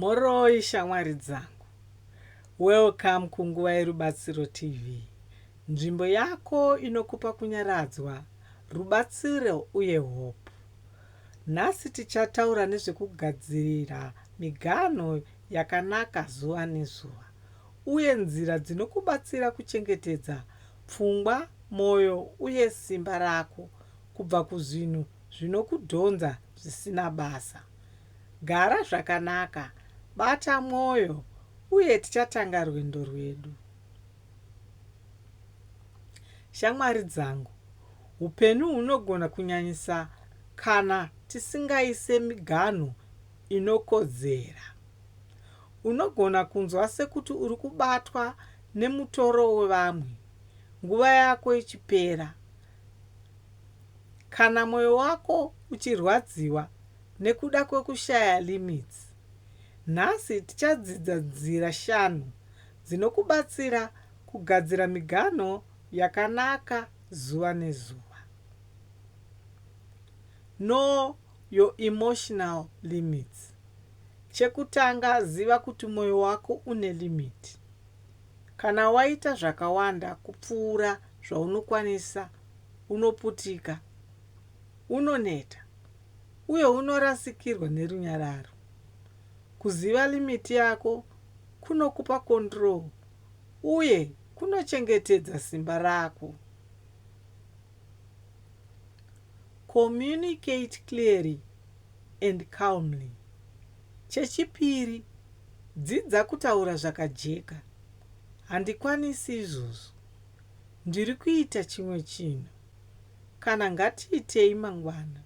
Moroi shamwari dzangu. Welcome kunguva yerubatsiro TV. Nzvimbo yako inokupa kunyaradzwa, rubatsiro uye hope. Nhasi tichataura nezvekugadzirira miganho yakanaka zuva nezuva, uye nzira dzinokubatsira kuchengetedza pfungwa, moyo uye simba rako kubva kuzvinhu zvinokudhonza zvisina basa. Gara zvakanaka, bata mwoyo, uye tichatanga rwendo rwedu. Shamwari dzangu, upenyu hunogona kunyanyisa kana tisingaise miganho inokodzera. Unogona kunzwa sekuti uri kubatwa nemutoro wevamwe, nguva yako ichipera, kana mwoyo wako uchirwadziwa nekuda kwekushaya limits. Nhasi tichadzidza nzira 5 dzinokubatsira kugadzira miganho yakanaka zuva nezuva. Know your emotional limits. Chekutanga, ziva kuti mwoyo wako une limit. Kana waita zvakawanda kupfuura zvaunokwanisa, unoputika, unoneta, uye unorasikirwa nerunyararo. Kuziva limiti yako kunokupa control, uye kunochengetedza simba rako. Communicate clearly and calmly. Chechipiri, dzidza kutaura zvakajeka. Handikwanisi izvozvo, ndiri kuita chimwe chinhu, kana ngatiitei mangwana.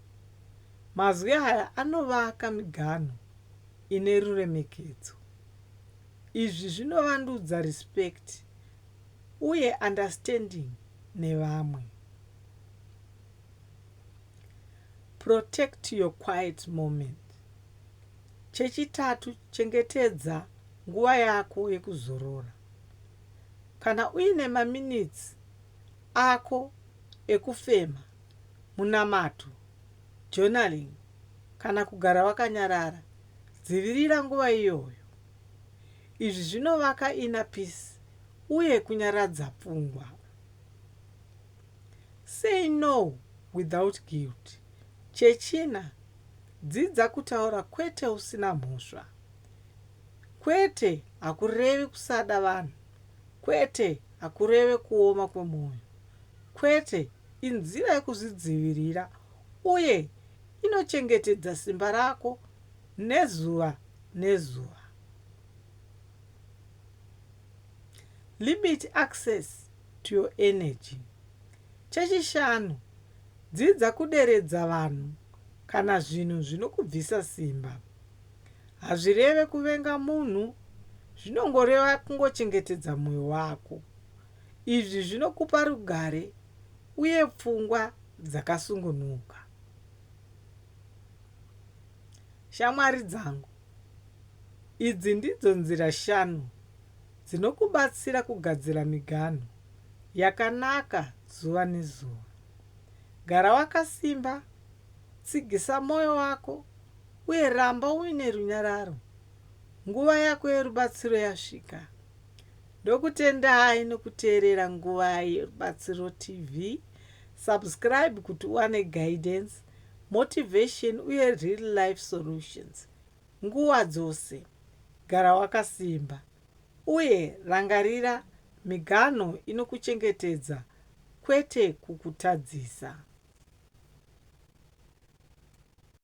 Mazwi aya anovaka miganho ine ruremekedzo. Izvi zvinovandudza respect uye understanding nevamwe. Protect your quiet moment. Chechitatu, chengetedza nguva yako yekuzorora. Kana uine maminitsi ako ekufema, munamato, journaling, kana kugara wakanyarara, dzivirira nguva iyoyo. Izvi zvinovaka inner peace uye kunyaradza pfungwa. Say no without guilt. Chechina, dzidza kutaura kwete usina mhosva. Kwete hakurevi kusada vanhu. Kwete hakureve kuoma kwemwoyo. Kwete inzira yekuzvidzivirira uye inochengetedza simba rako nezuva nezuva. Limit access to your energy. Chechishanu, dzidza kuderedza vanhu kana zvinhu zvinokubvisa simba. Hazvireve kuvenga munhu, zvinongoreva kungochengetedza mwoyo wako. Izvi zvinokupa rugare uye pfungwa dzakasungunuka. Shamwari dzangu, idzi ndidzo nzira 5 dzinokubatsira kugadzira miganho yakanaka zuva nezuva. Gara wakasimba, tsigisa mwoyo wako, uye ramba uine runyararo. Nguva yako yerubatsiro yasvika. Ndokutendai nokuteerera nguva yerubatsiro TV. Subscribe kuti uwane guidance, motivation uye real life solutions. Nguva dzose, gara wakasimba, uye rangarira miganho inokuchengetedza, kwete kukutadzisa.